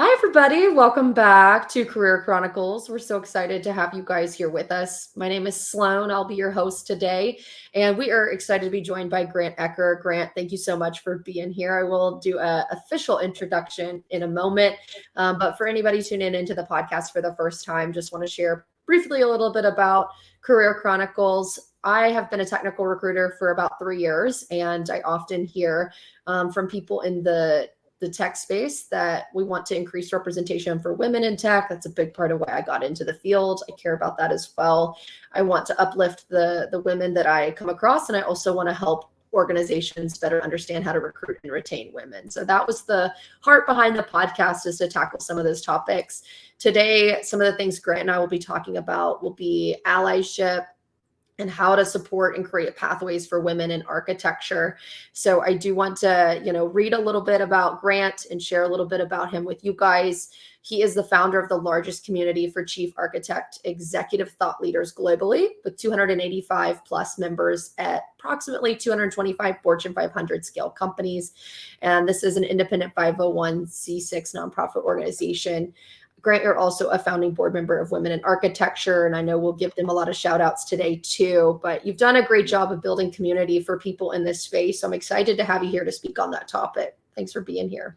Hi, everybody. Welcome back to Career Chronicles. We're so excited to have you guys here with us. My name is Sloan. I'll be your host today, and we are excited to be joined by Grant Ecker. Grant, thank you so much for being here. I will do an official introduction in a moment, but for anybody tuning into the podcast for the first time, just want to share briefly a little bit about Career Chronicles. I have been a technical recruiter for about 3 years, and I often hear from people in the tech space that we want to increase representation for women in tech. That's a big part of why I got into the field. I care about that as well. I want to uplift the women that I come across, and I also want to help organizations better understand how to recruit and retain women. So that was the heart behind the podcast, is to tackle some of those topics. Today, some of the things Grant and I will be talking about will be allyship, and how to support and create pathways for women in architecture. So I do want to, read a little bit about Grant and share a little bit about him with you guys. He is the founder of the largest community for chief architect executive thought leaders globally, with 285 plus members at approximately 225 Fortune 500 scale companies. And this is an independent 501c6 nonprofit organization. Grant, you're also a founding board member of Women in Architecture, and I know we'll give them a lot of shout outs today too, but you've done a great job of building community for people in this space. So I'm excited to have you here to speak on that topic. Thanks for being here.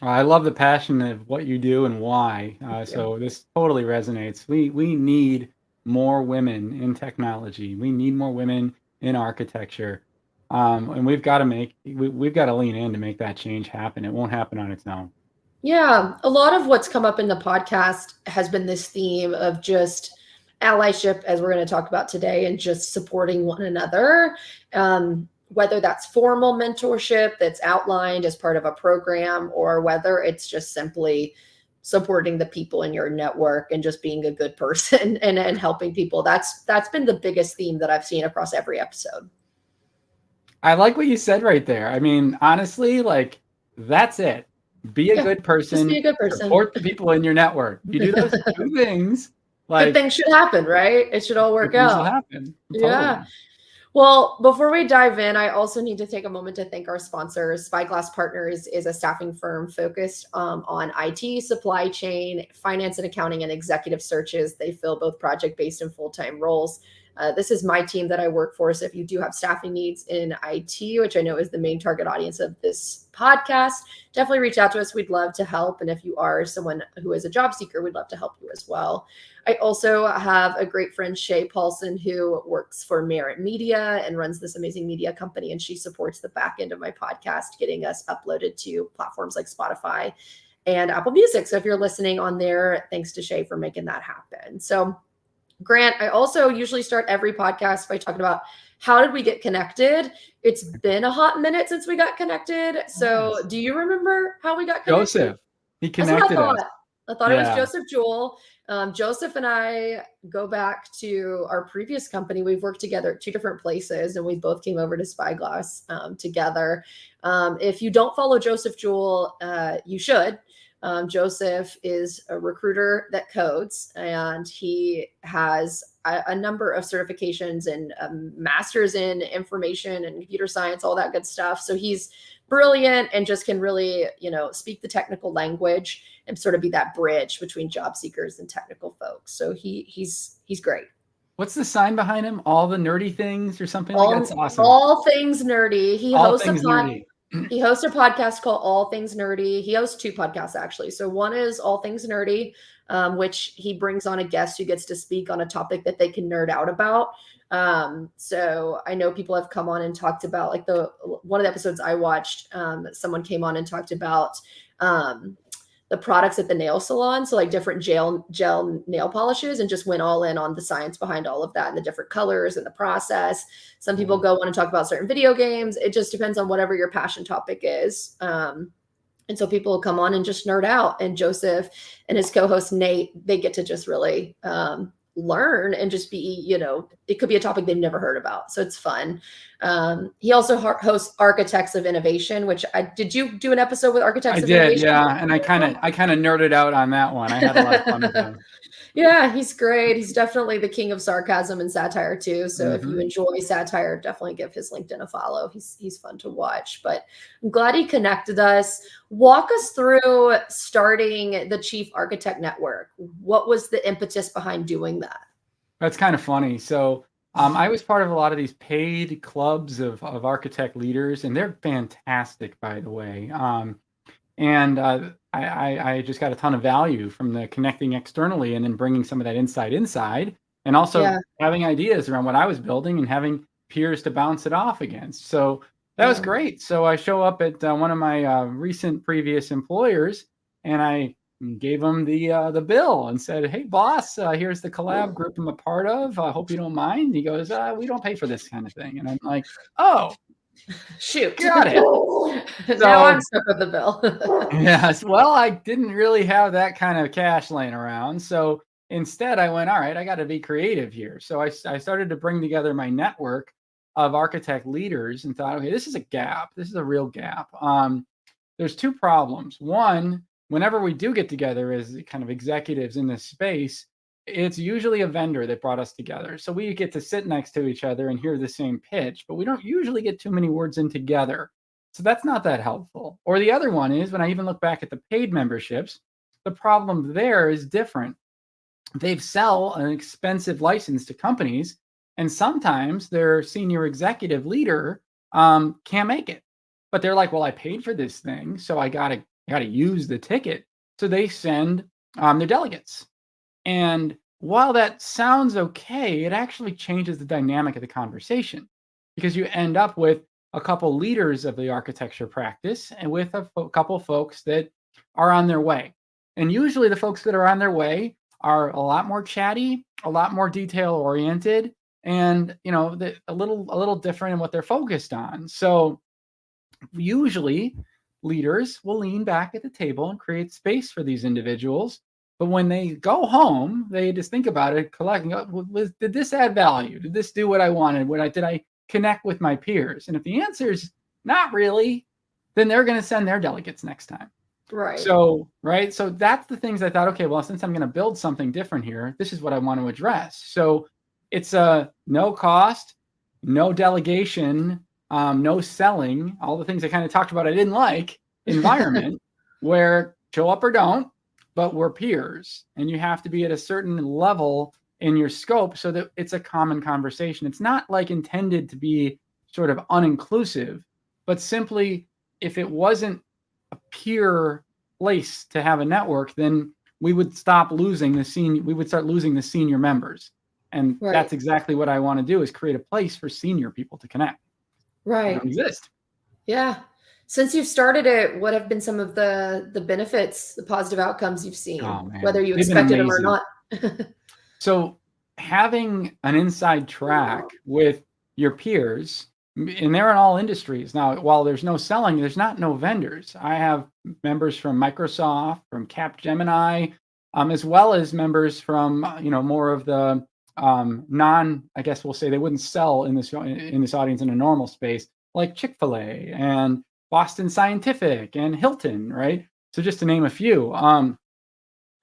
I love the passion of what you do and why. So this totally resonates. We need more women in technology. We need more women in architecture. And we've got to lean in to make that change happen. It won't happen on its own. Yeah, a lot of what's come up in the podcast has been this theme of just allyship, as we're going to talk about today, and just supporting one another, whether that's formal mentorship that's outlined as part of a program, or whether it's just simply supporting the people in your network and just being a good person and helping people. That's been the biggest theme that I've seen across every episode. I like what you said right there. I mean, honestly, that's it. Be a good person. Just be a good person. Support the people in your network. You do those two things. Good things should happen, right? It should all work out. Will happen. Totally. Yeah. Well, before we dive in, I also need to take a moment to thank our sponsors. Spyglass Partners is a staffing firm focused on IT, supply chain, finance and accounting, and executive searches. They fill both project-based and full-time roles. This is my team that I work for. So if you do have staffing needs in IT, which I know is the main target audience of this podcast, definitely reach out to us. We'd love to help. And if you are someone who is a job seeker, we'd love to help you as well. I also have a great friend, Shay Paulson, who works for Merit Media and runs this amazing media company. And she supports the back end of my podcast, getting us uploaded to platforms like Spotify and Apple Music. So if you're listening on there, thanks to Shay for making that happen. So Grant, I also usually start every podcast by talking about how did we get connected? It's been a hot minute since we got connected. So do you remember how we got connected? Joseph. He connected us. I thought it was Joseph Jewell. Joseph and I go back to our previous company. We've worked together at 2 different places, and we both came over to Spyglass together. If you don't follow Joseph Jewell, you should. Joseph is a recruiter that codes, and he has a number of certifications and masters in information and computer science, all that good stuff. So he's brilliant and just can really, speak the technical language and sort of be that bridge between job seekers and technical folks. So he's great. What's the sign behind him? All the nerdy things or something like that? That's awesome. All things nerdy. He hosts a podcast called All Things Nerdy. He hosts 2 podcasts, actually. So one is All Things Nerdy, which he brings on a guest who gets to speak on a topic that they can nerd out about. So I know people have come on and talked about, like, one of the episodes I watched, someone came on and talked about the products at the nail salon. So like different gel nail polishes, and just went all in on the science behind all of that and the different colors and the process. Some people go on and talk about certain video games. It just depends on whatever your passion topic is. And so people will come on and just nerd out. And Joseph and his co-host Nate, they get to just really learn and just be, it could be a topic they've never heard about. So it's fun. He also hosts Architects of Innovation, which did you do an episode with Architects of Innovation? Yeah. And I kind of nerded out on that one. I had a lot of fun with them. Yeah, he's great. He's definitely the king of sarcasm and satire too. So if you Hmm. enjoy satire, definitely give his LinkedIn a follow. He's fun to watch. But I'm glad he connected us. Walk us through starting the Chief Architect Network. What was the impetus behind doing that? That's kind of funny. So I was part of a lot of these paid clubs of architect leaders, and they're fantastic, by the way. And I just got a ton of value from the connecting externally and then bringing some of that insight inside, and also Yeah, having ideas around what I was building and having peers to bounce it off against. So that was yeah. great. So I show up at one of my recent previous employers, and I gave him the bill and said, "Hey, boss, here's the collab group I'm a part of. I hope you don't mind." He goes, "We don't pay for this kind of thing," and I'm like, "Oh, Shoot. got it." Now I'm So stuck with the bill. yes, well, I didn't really have that kind of cash laying around. So instead, I went, all right, I got to be creative here. So I started to bring together my network of architect leaders and thought, okay, this is a gap. This is a real gap. There's two problems. One, whenever we do get together as kind of executives in this space, it's usually a vendor that brought us together. So we get to sit next to each other and hear the same pitch, but we don't usually get too many words in together. So that's not that helpful. Or the other one is when I even look back at the paid memberships, the problem there is different. They sell an expensive license to companies, and sometimes their senior executive leader can't make it. But they're like, "Well, I paid for this thing, so I gotta use the ticket." So they send their delegates, and while that sounds okay, it actually changes the dynamic of the conversation because you end up with a couple leaders of the architecture practice and with a couple folks that are on their way. And usually the folks that are on their way are a lot more chatty, a lot more detail oriented, and a little different in what they're focused on. So usually leaders will lean back at the table and create space for these individuals. But when they go home, they just think about it, collecting, did this add value? Did this do what I wanted? Did I connect with my peers? And if the answer is not really, then they're going to send their delegates next time. Right. So, right. So that's the things I thought, okay, well, since I'm going to build something different here, this is what I want to address. So it's a no cost, no delegation, no selling, all the things I kind of talked about I didn't like environment where show up or don't, but we're peers. And you have to be at a certain level in your scope so that it's a common conversation. It's not like intended to be sort of uninclusive, but simply if it wasn't a peer place to have a network, then we would stop losing the senior. We would start losing the senior members, and Right. that's exactly what I want to do: is create a place for senior people to connect. They don't Right. exist. Yeah. Since you've started it, what have been some of the benefits, the positive outcomes you've Oh seen, whether man, you they've been expected them or amazing. not? So having an inside track with your peers, and they're in all industries. Now, while there's no selling, there's not no vendors. I have members from Microsoft, from Capgemini, as well as members from more of the non. I guess we'll say they wouldn't sell in this audience in a normal space, like Chick-fil-A and Boston Scientific and Hilton, right? So just to name a few.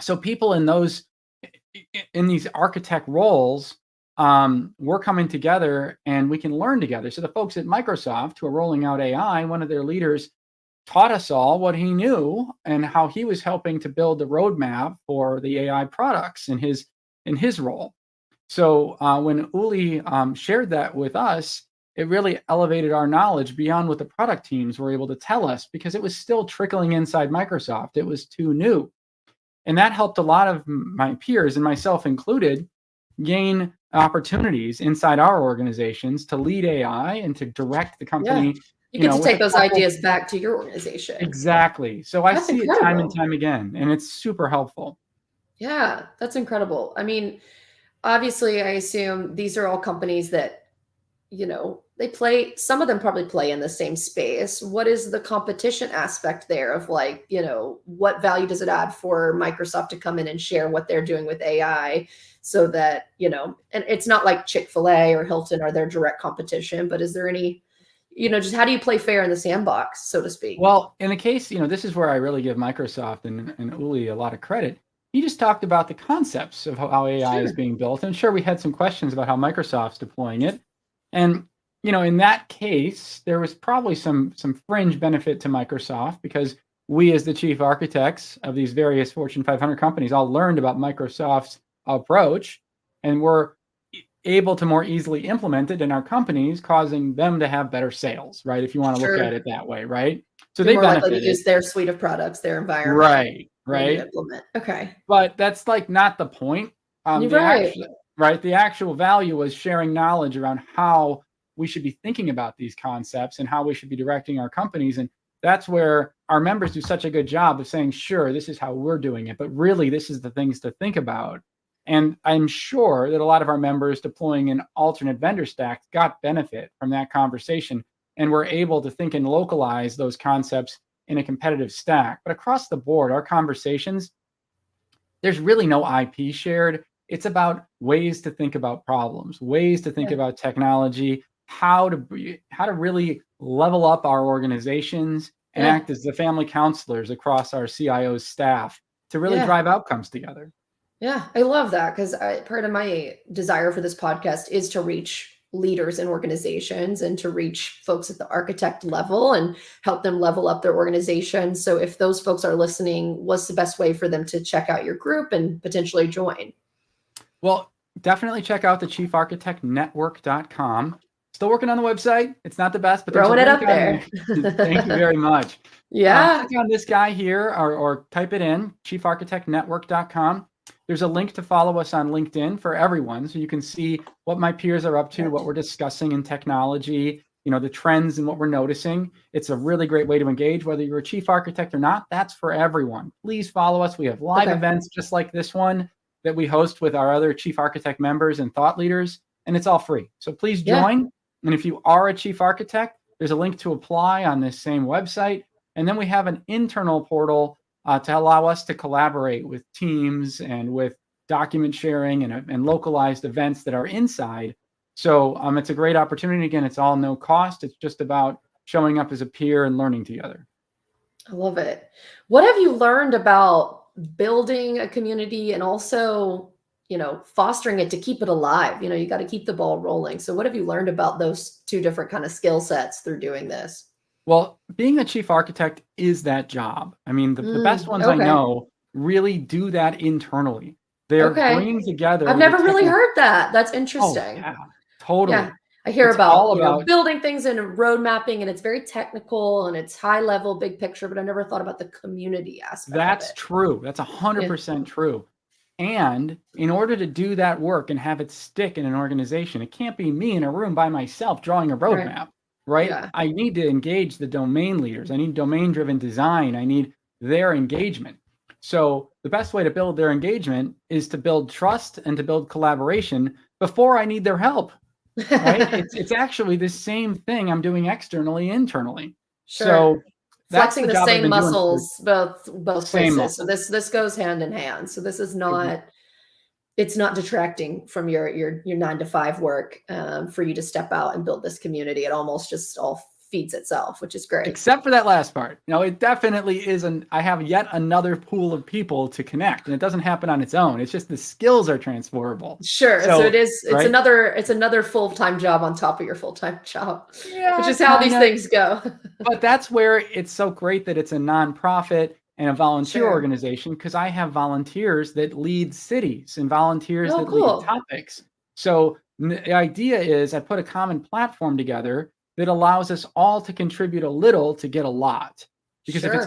So people in these architect roles, we're coming together and we can learn together. So the folks at Microsoft who are rolling out AI, one of their leaders taught us all what he knew and how he was helping to build the roadmap for the AI products in his role. So when Uli shared that with us, it really elevated our knowledge beyond what the product teams were able to tell us because it was still trickling inside Microsoft. It was too new. And that helped a lot of my peers and myself included gain opportunities inside our organizations to lead AI and to direct the Yeah. company, You get to with take a those couple. ideas back to your organization. Exactly. So I That's see it time and incredible. time again, and it's super helpful. Yeah, that's incredible. I mean, obviously, I assume these are all companies that, they play, some of them probably play in the same space. What is the competition aspect there of like, what value does it add for Microsoft to come in and share what they're doing with AI so that, and it's not like Chick-fil-A or Hilton are their direct competition, but is there any, just how do you play fair in the sandbox, so to speak? Well, in the case, this is where I really give Microsoft and Uli a lot of credit. he just talked about the concepts of how AI is Sure. being built. And sure, we had some questions about how Microsoft's deploying it. And in that case, there was probably some fringe benefit to Microsoft because we, as the chief architects of these various Fortune 500 companies, all learned about Microsoft's approach, and were able to more easily implement it in our companies, causing them to have better sales, right? If you want to look at Sure. it that way, right? So You're they more likely to benefited. use their suite of products, their environment, Right, when you right. implement. Okay. But that's like not the point. You're The right. actual right, the actual value was sharing knowledge around how we should be thinking about these concepts and how we should be directing our companies. And that's where our members do such a good job of saying, sure, this is how we're doing it, but really this is the things to think about. And I'm sure that a lot of our members deploying an alternate vendor stack got benefit from that conversation and were able to think and localize those concepts in a competitive stack. But across the board, our conversations, there's really no IP shared. It's about ways to think about problems, ways to think Yeah. about technology, how to really level up our organizations and Yeah. act as the family counselors across our CIO's staff to really Yeah. drive outcomes together. Yeah. I love that because part of my desire for this podcast is to reach leaders in organizations and to reach folks at the architect level and help them level up their organization. So if those folks are listening, what's the best way for them to check out your group and potentially join? Well, definitely check out the chiefarchitectnetwork.com. Still working on the website. It's not the best, but there's a Throwing it link up on there. there. Thank you very much. Yeah. Click on this guy here or type it in, chiefarchitectnetwork.com. There's a link to follow us on LinkedIn for everyone, so you can see what my peers are up to, what we're discussing in technology, the trends and what we're noticing. It's a really great way to engage, whether you're a chief architect or not. That's for everyone. Please follow us. We have live Okay. events just like this one that we host with our other chief architect members and thought leaders, and it's all free. So please Yeah. join. And if you are a chief architect, there's a link to apply on this same website. And then we have an internal portal to allow us to collaborate with teams and with document sharing and localized events that are inside. So it's a great opportunity. Again, it's all no cost. It's just about showing up as a peer and learning together. I love it. What have you learned about building a community and also, fostering it to keep it alive? You got to keep the ball rolling. So what have you learned about those two different kind of skill sets through doing this? Well, being a chief architect is that job. I mean, the best ones I Okay. know really do that internally. They're Okay. bringing together I've the never really heard that. That's Oh, interesting. yeah, Yeah. totally. I hear It's about, all about building things and road mapping, and it's very technical and it's high level, big picture, but I never thought about the community aspect of That's it. true. That's Yeah. 100% true. And in order to do that work and have it stick in an organization, it can't be me in a room by myself drawing a Right. roadmap, right? Yeah. I need to engage the domain leaders. I need domain-driven design. I need their engagement. So the best way to build their engagement is to build trust and to build collaboration before I need their help, right? It's actually the same thing I'm doing externally, internally. Sure. So that's Flexing the the job I've same been doing for muscles both same places. So muscle. this goes hand in hand. So this is Ex- not it's not detracting from your 9 to 5 work, for you to step out and build this community. It almost just all feeds itself, which is great. Except for that last part. It definitely is I have yet another pool of people to connect, and it doesn't happen on its own. It's just the skills are transferable. Sure. So So, it's right? another full-time job on top of your full-time job, which Yeah, is how kind these of. things go. But that's where it's so great that it's a nonprofit and a volunteer Sure. organization, because I have volunteers that lead cities and volunteers Oh, that lead cool. topics. So the idea is I put a common platform together that allows us all to contribute a little to get a lot. Because if Sure.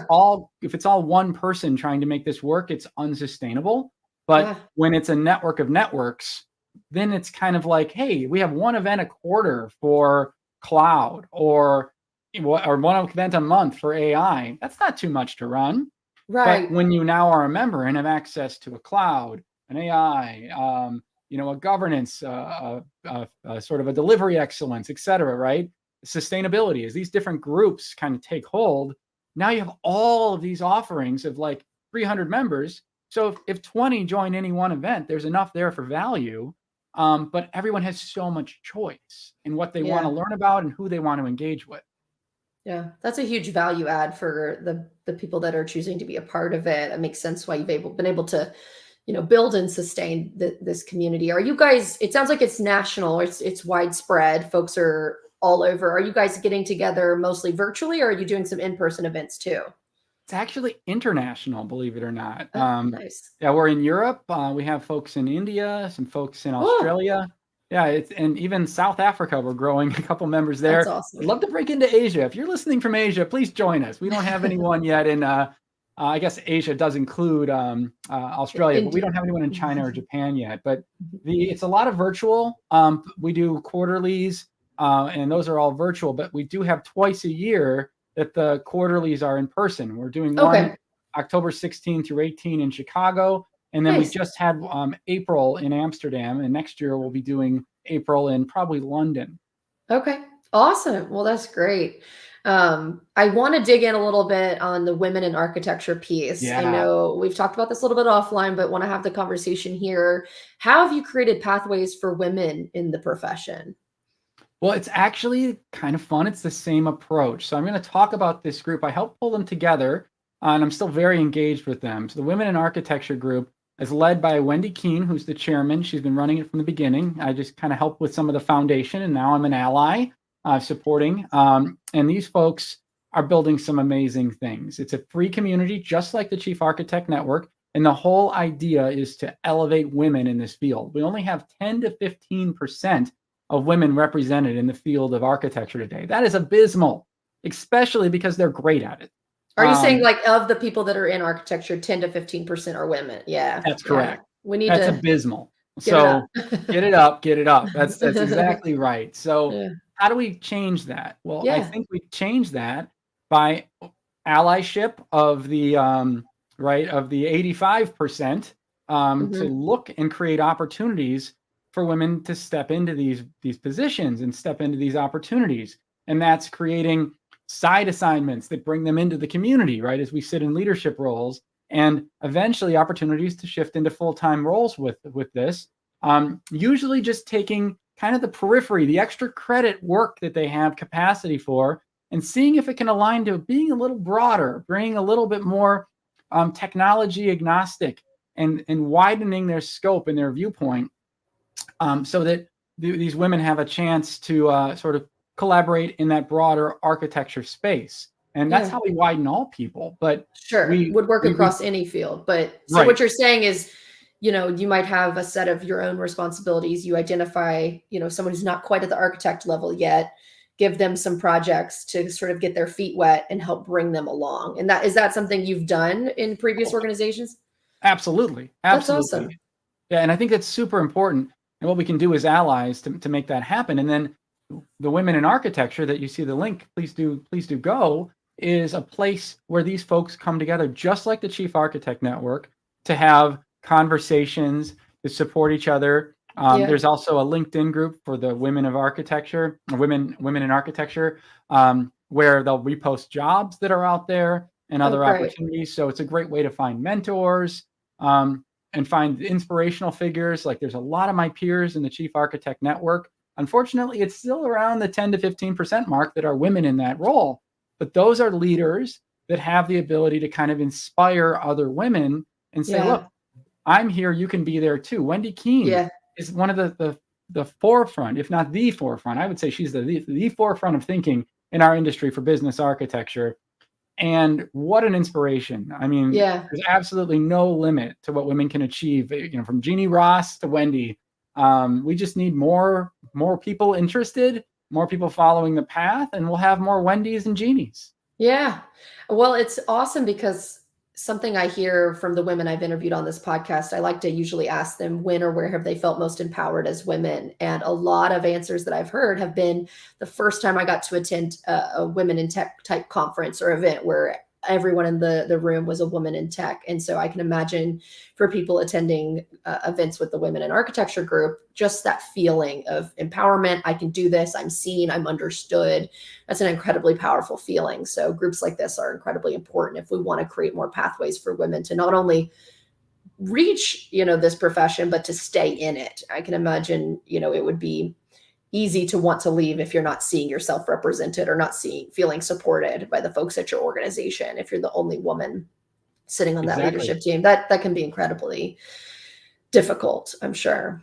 it's all one person trying to make this work, it's unsustainable. But Yeah. when it's a network of networks, then it's kind of like, hey, we have one event a quarter for cloud or one event a month for AI. That's not too much to run. But Right. when you now are a member and have access to a cloud, an AI, a governance, sort of a delivery excellence, et cetera, right? Sustainability, as these different groups kind of take hold, now you have all of these offerings of like 300 members. So if 20 join any one event, there's enough there for value. But everyone has so much choice in what they want to Yeah. learn about and who they want to engage with. Yeah, that's a huge value add for the people that are choosing to be a part of it. It makes sense why been able to, build and sustain this community. Are you guys? It sounds like it's national. It's widespread. Folks are all over. Are you guys getting together mostly virtually, or are you doing some in-person events too? It's actually international, believe it or not. Oh, nice. Yeah, we're in Europe. We have folks in India, some folks in Oh, Australia. Yeah, and even South Africa. We're growing a couple members that's there. I'd awesome. love to break into Asia. If you're listening from Asia, please join us. We don't have anyone yet in. I guess Asia does include Australia, but we don't India. have anyone in China or Japan yet. But it's a lot of virtual. We do quarterlies, and those are all virtual. But we do have twice a year that the quarterlies are in person. We're doing one Okay, October 16 through 18 in Chicago, and then we nice. just had April in Amsterdam, and next year we'll be doing April in probably London. Okay, awesome. Well, that's great. I want to dig in a little bit on the women in architecture piece. I Yeah. know we've talked about this a little bit offline, but want to have the conversation here. How have you created pathways for women in the profession? Well, it's actually kind of fun. It's the same approach. So I'm going to talk about this group. I helped pull them together, and I'm still very engaged with them. So the Women in Architecture group is led by Wendy Keene, who's the chairman. She's been running it from the beginning. I just kind of helped with some of the foundation, and now I'm an ally supporting. And these folks are building some amazing things. It's a free community, just like the Chief Architect Network. And the whole idea is to elevate women in this field. We only have 10 to 15% of women represented in the field of architecture today. That is abysmal, especially because they're great at it. Are you saying like of the people that are in architecture, 10 to 15% are women? Yeah. That's Yeah. correct. We need That's to abysmal. get it up. So get it up, get it up. That's exactly right. So Yeah. how do we change that? Well, I Yeah. think we change that by allyship of the right of the 85% to Mhm. look and create opportunities for women to step into these positions and step into these opportunities. And that's creating side assignments that bring them into the community, right? As we sit in leadership roles, and eventually opportunities to shift into full-time roles with this. Usually just taking kind of the periphery, the extra credit work that they have capacity for, and seeing if it can align to being a little broader, bringing a little bit more technology agnostic, and widening their scope and their viewpoint, so that these women have a chance to sort of collaborate in that broader architecture space. And that's Yeah. how we widen all people. But Sure, we would work we across any field, but so right. what you're saying is, you might have a set of your own responsibilities. You identify, someone who's not quite at the architect level yet, give them some projects to sort of get their feet wet and help bring them along. And is that something you've done in previous organizations? Absolutely. That's Absolutely. awesome. Yeah, and I think that's super important. And what we can do as allies to make that happen. And then the Women in Architecture that you see the link, please do go, is a place where these folks come together, just like the Chief Architect Network, to have conversations, to support each other. Yeah. There's also a LinkedIn group for the Women of Architecture, or Women in Architecture, where they'll repost jobs that are out there and Oh, other great. opportunities. So it's a great way to find mentors, and find inspirational figures. Like there's a lot of my peers in the Chief Architect Network. Unfortunately, it's still around the 10 to 15% mark that are women in that role. But those are leaders that have the ability to kind of inspire other women and say, Yeah. look, I'm here, you can be there too. Wendy Keene Yeah. is one of the forefront, if not the forefront. I would say she's the forefront of thinking in our industry for business architecture. And what an inspiration. I mean, Yeah. there's absolutely no limit to what women can achieve, from Jeannie Ross to Wendy. We just need more people interested, more people following the path, and we'll have more Wendy's and Jeannies. Yeah. Well, it's awesome because something I hear from the women I've interviewed on this podcast, I like to usually ask them when or where have they felt most empowered as women. And a lot of answers that I've heard have been the first time I got to attend a women in tech type conference or event where everyone in the room was a woman in tech. And so I can imagine for people attending events with the Women in Architecture group, just that feeling of empowerment. I can do this. I'm seen. I'm understood. That's an incredibly powerful feeling. So groups like this are incredibly important if we want to create more pathways for women to not only reach, this profession, but to stay in it. I can imagine, it would be easy to want to leave if you're not seeing yourself represented or not feeling supported by the folks at your organization. If you're the only woman sitting on that Exactly. leadership team, that can be incredibly difficult, I'm sure.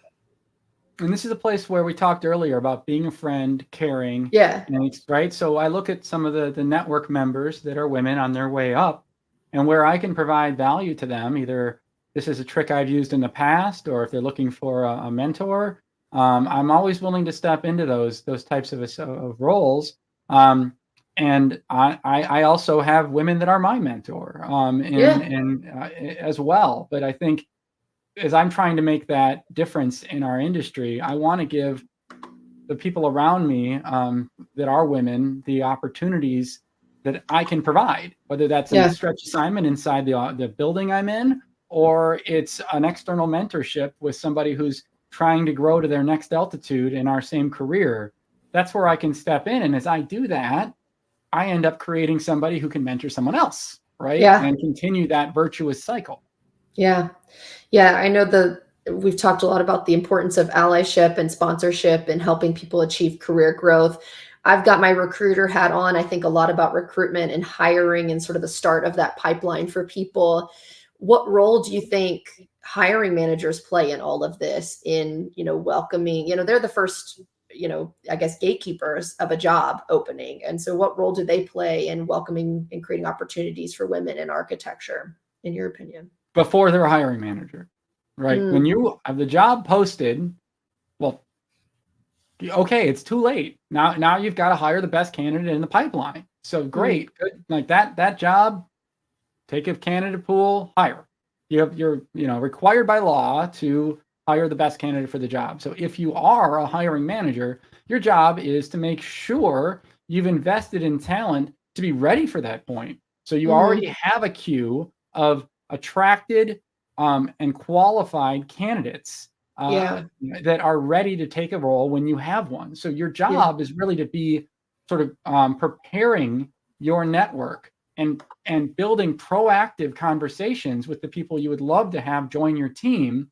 And this is a place where we talked earlier about being a friend, caring. Yeah. And it's right. So I look at some of the network members that are women on their way up, and where I can provide value to them. Either this is a trick I've used in the past, or if they're looking for a mentor, I'm always willing to step into those types of roles. And I also have women that are my mentor, Yeah. as well. But I think, as I'm trying to make that difference in our industry, I want to give the people around me, that are women, the opportunities that I can provide, whether that's a Yeah. stretch assignment inside the building I'm in, or it's an external mentorship with somebody who's trying to grow to their next altitude in our same career. That's where I can step in. And as I do that, I end up creating somebody who can mentor someone else, right? Yeah. And continue that virtuous cycle. Yeah. Yeah. I know we've talked a lot about the importance of allyship and sponsorship and helping people achieve career growth. I've got my recruiter hat on. I think a lot about recruitment and hiring and sort of the start of that pipeline for people. What role do you think hiring managers play in all of this, in, welcoming, they're the first, I guess, gatekeepers of a job opening. And so what role do they play in welcoming and creating opportunities for women in architecture, in your opinion? Before they're a hiring manager, right? When Mm, you have the job posted, well, okay, it's too late. Now you've got to hire the best candidate in the pipeline. So mm, great, good. Like that job, take a candidate pool, hire. You're required by law to hire the best candidate for the job. So if you are a hiring manager, your job is to make sure you've invested in talent to be ready for that point. So you mhm. already have a queue of attracted, and qualified candidates, Yeah, that are ready to take a role when you have one. So your yeah, job is really to be sort of, preparing your network and building proactive conversations with the people you would love to have join your team.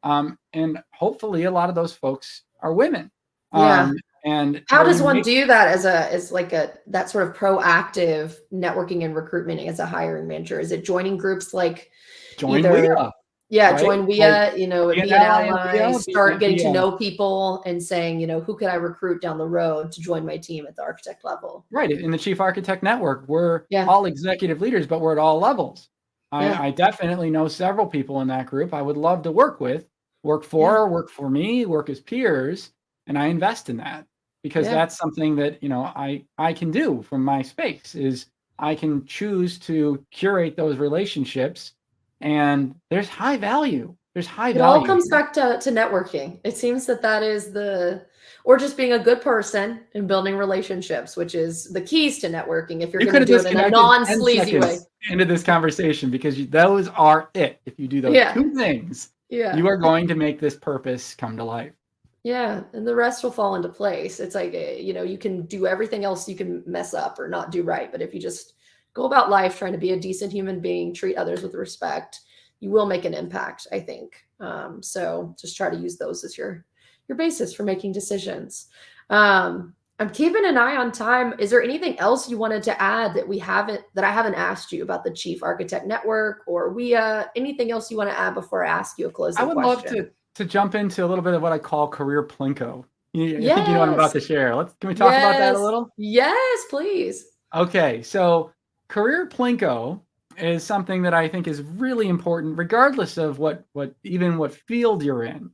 And hopefully a lot of those folks are women. yeah. And How where does you one make do that as like that sort of proactive networking and recruitment as a hiring manager? Is it joining groups like join either, WIA, yeah, right? join Like WIA, be an be an ally in ally, WIA, start getting to know people and saying, who could I recruit down the road to join my team at the architect level? right. In the Chief Architect Network, we're Yeah, all executive leaders, but we're at all levels. yeah, I definitely know several people in that group I would love to yeah, work for me, work as peers, and I invest in that because yeah. that's something that, I can do from my space. Is I can choose to curate those relationships, and there's high value. There's high It all value comes here. back to networking. It seems that is or just being a good person and building relationships, which is the keys to networking if you're You going could to have do it in a disconnected 10 non-sleazy way. seconds into this conversation because those are it. If you do those Yeah. two things, Yeah. you are going to make this purpose come to life. Yeah. And the rest will fall into place. It's like, you can do everything else you can mess up or not do right. But if you just go about life trying to be a decent human being, treat others with respect, you will make an impact, I think. So just try to use those as your basis for making decisions. I'm keeping an eye on time. Is there anything else you wanted to add that I haven't asked you about the Chief Architect Network or anything else you want to add before I ask you a I closing would love question? to jump into a little bit of what I call career plinko. I think you know what I'm about Yes. to share. Can we talk about that a Yes. little? Yes, please. Okay, so career plinko is something that I think is really important, regardless of what field you're in.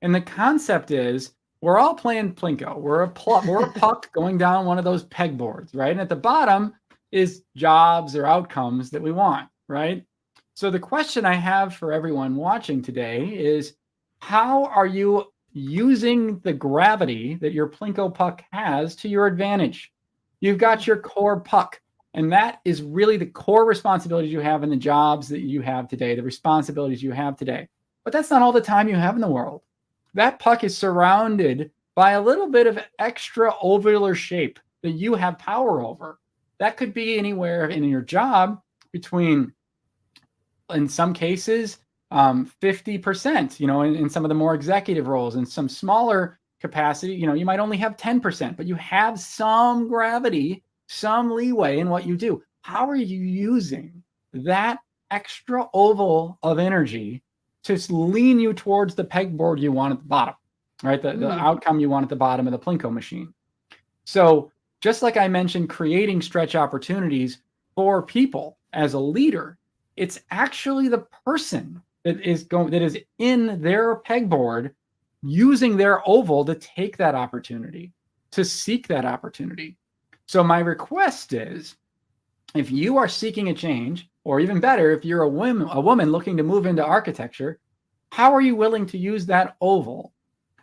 And the concept is we're all playing plinko. We're a puck going down one of those pegboards, right? And at the bottom is jobs or outcomes that we want, right? So the question I have for everyone watching today is, how are you using the gravity that your plinko puck has to your advantage? You've got your core puck, and that is really the core responsibilities you have in the jobs that you have today, the responsibilities you have today. But that's not all the time you have in the world. That puck is surrounded by a little bit of extra ovular shape that you have power over. That could be anywhere in your job between, in some cases, 50%, in some of the more executive roles, and some smaller capacity, you might only have 10%, but you have some gravity, some leeway in what you do. How are you using that extra oval of energy to lean you towards the pegboard you want at the bottom, right? The outcome you want at the bottom of the Plinko machine. So just like I mentioned, creating stretch opportunities for people as a leader, it's actually the person that is in their pegboard using their oval to take that opportunity, to seek that opportunity. So my request is, if you are seeking a change, or even better, if you're a woman looking to move into architecture, how are you willing to use that oval?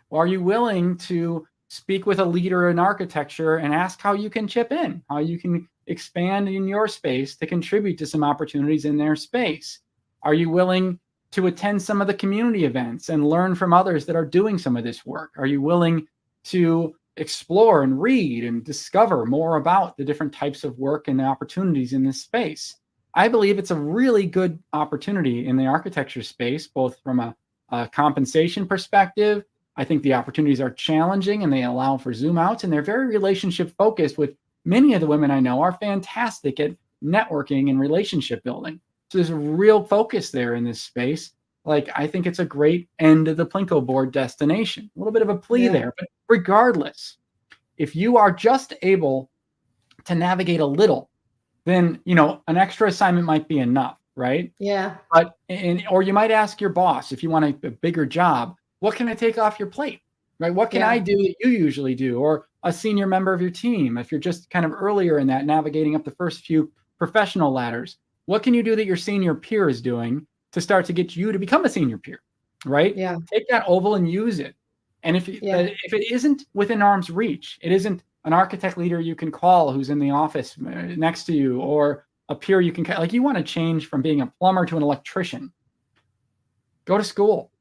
Or are you willing to speak with a leader in architecture and ask how you can chip in, how you can expand in your space to contribute to some opportunities in their space? Are you willing to attend some of the community events and learn from others that are doing some of this work? Are you willing to explore and read and discover more about the different types of work and the opportunities in this space? I believe it's a really good opportunity in the architecture space, both from a compensation perspective. I think the opportunities are challenging and they allow for zoom outs, and they're very relationship focused. With many of the women I know are fantastic at networking and relationship building. So there's a real focus there in this space. Like, I think it's a great end of the Plinko board destination. A little bit of a plea there, but regardless, if you are just able to navigate a little, then, an extra assignment might be enough, right? Yeah. Or you might ask your boss, if you want a bigger job, what can I take off your plate, right? What can I do that you usually do? Or a senior member of your team, if you're just kind of earlier in that, navigating up the first few professional ladders, what can you do that your senior peer is doing to start to get you to become a senior peer, right? Yeah. Take that oval and use it. And if it isn't within arm's reach, it isn't an architect leader you can call who's in the office next to you, or a peer you can, like, you want to change from being a plumber to an electrician, go to school,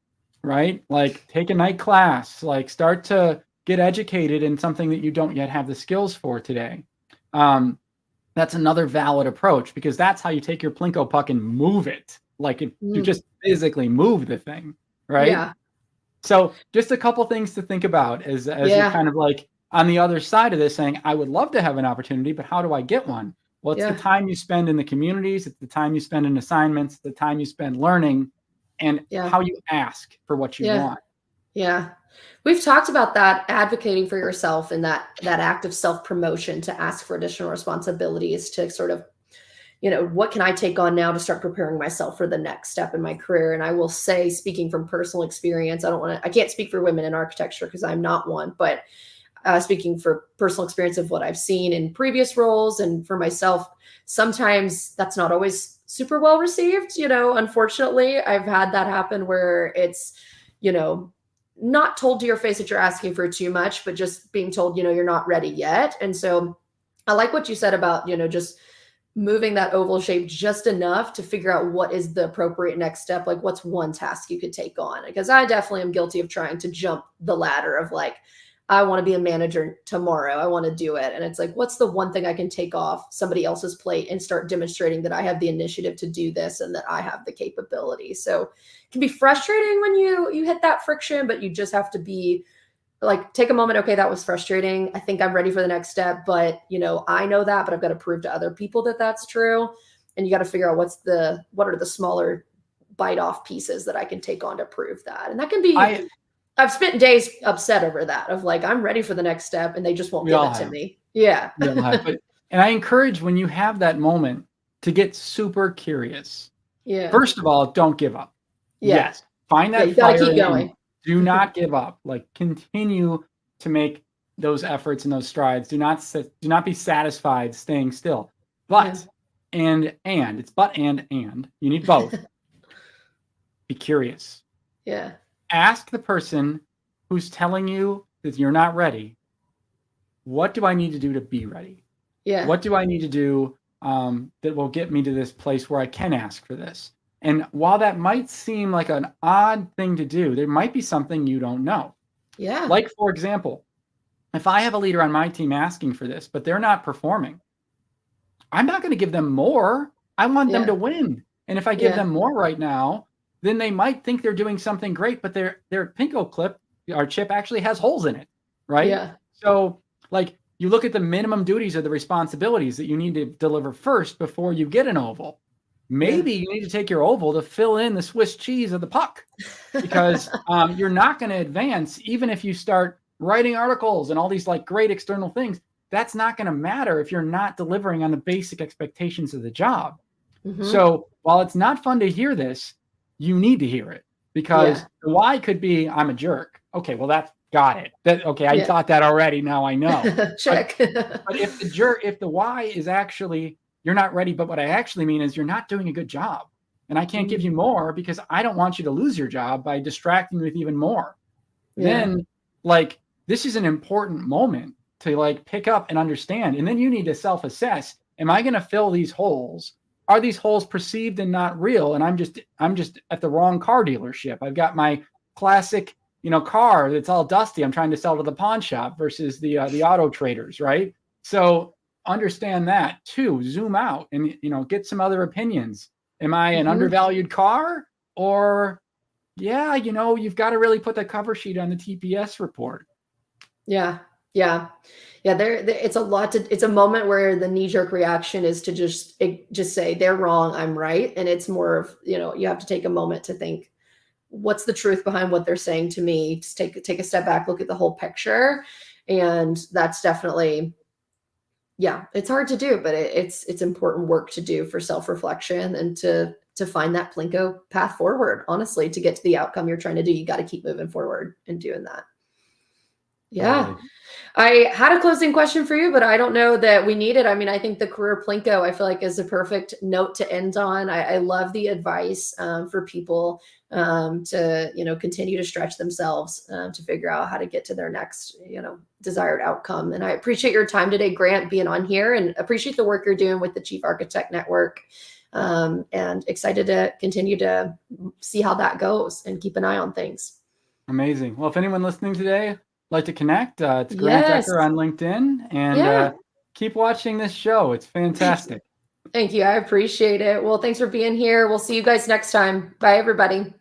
right? Like, take a night class, like, start to get educated in something that you don't yet have the skills for today. That's another valid approach, because that's how you take your Plinko puck and move it. Like, you just physically move the thing, right? Yeah. So just a couple things to think about as you're kind of like on the other side of this, saying, I would love to have an opportunity, but how do I get one? Well, it's the time you spend in the communities. It's the time you spend in assignments, the time you spend learning, and how you ask for what you want. Yeah. We've talked about that, advocating for yourself, and that act of self-promotion to ask for additional responsibilities, to sort of, what can I take on now to start preparing myself for the next step in my career? And I will say, speaking from personal experience, I can't speak for women in architecture because I'm not one, but speaking for personal experience of what I've seen in previous roles and for myself, sometimes that's not always super well received. Unfortunately, I've had that happen where it's, not told to your face that you're asking for too much, but just being told, you're not ready yet. And so I like what you said about, just moving that oval shape just enough to figure out what is the appropriate next step. Like, what's one task you could take on? Because I definitely am guilty of trying to jump the ladder of, like, I want to be a manager tomorrow. I want to do it. And it's like, what's the one thing I can take off somebody else's plate and start demonstrating that I have the initiative to do this and that I have the capability. So it can be frustrating when you hit that friction, but you just have to be like, take a moment. Okay, that was frustrating. I think I'm ready for the next step, but I know that, but I've got to prove to other people that that's true. And you got to figure out what are the smaller bite off pieces that I can take on to prove that. And that can be, I've spent days upset over that, of like, I'm ready for the next step and they just won't give it to me. Yeah. And I encourage, when you have that moment, to get super curious. Yeah. First of all, don't give up. Yeah. Yes. Find that you gotta fire. Keep going. Do not give up. Like, continue to make those efforts and those strides. Do not be satisfied staying still. But and it's and you need both. Be curious. Yeah. Ask the person who's telling you that you're not ready, what do I need to do to be ready? Yeah. What do I need to do that will get me to this place where I can ask for this? And while that might seem like an odd thing to do, there might be something you don't know. Yeah. Like, for example, if I have a leader on my team asking for this, but they're not performing, I'm not going to give them more. I want them to win. And if I give them more right now, then they might think they're doing something great, but their Plinko clip our chip actually has holes in it, right? Yeah. So like you look at the minimum duties or the responsibilities that you need to deliver first before you get an oval. Maybe you need to take your oval to fill in the Swiss cheese of the puck, because you're not going to advance even if you start writing articles and all these like great external things. That's not going to matter if you're not delivering on the basic expectations of the job. So while it's not fun to hear this, you need to hear it, because Yeah. the why could be I'm a jerk. Okay, well that's got it. That okay, I Yeah. thought that already. Now I know. Check. But if the why is actually you're not ready, but what I actually mean is you're not doing a good job, and I can't give you more because I don't want you to lose your job by distracting you with even more. Yeah. Then like this is an important moment to like pick up and understand, and then you need to self-assess. Am I going to fill these holes? Are these holes perceived and not real? And I'm just at the wrong car dealership. I've got my classic, car that's all dusty. I'm trying to sell to the pawn shop versus the auto traders, right? So understand that too. Zoom out and get some other opinions. Am I an undervalued car? Or yeah, you've got to really put the cover sheet on the TPS report. Yeah. Yeah. Yeah. It's a lot it's a moment where the knee jerk reaction is to just say they're wrong, I'm right. And it's more of, you have to take a moment to think, what's the truth behind what they're saying to me? Just take a step back, look at the whole picture. And that's definitely, yeah, it's hard to do, but it's important work to do for self-reflection and to find that Plinko path forward. Honestly, to get to the outcome you're trying to do, you got to keep moving forward and doing that. Yeah. Totally. I had a closing question for you, but I don't know that we need it. I mean, I think the career Plinko, I feel like, is a perfect note to end on. I love the advice for people to, continue to stretch themselves to figure out how to get to their next, desired outcome. And I appreciate your time today, Grant, being on here, and appreciate the work you're doing with the Chief Architect Network. And excited to continue to see how that goes and keep an eye on things. Amazing. Well, if anyone listening today like to connect, it's Grant Yes. Ecker on LinkedIn, and Yeah. keep watching this show. It's fantastic. Thank you. I appreciate it. Well, thanks for being here. We'll see you guys next time. Bye, everybody.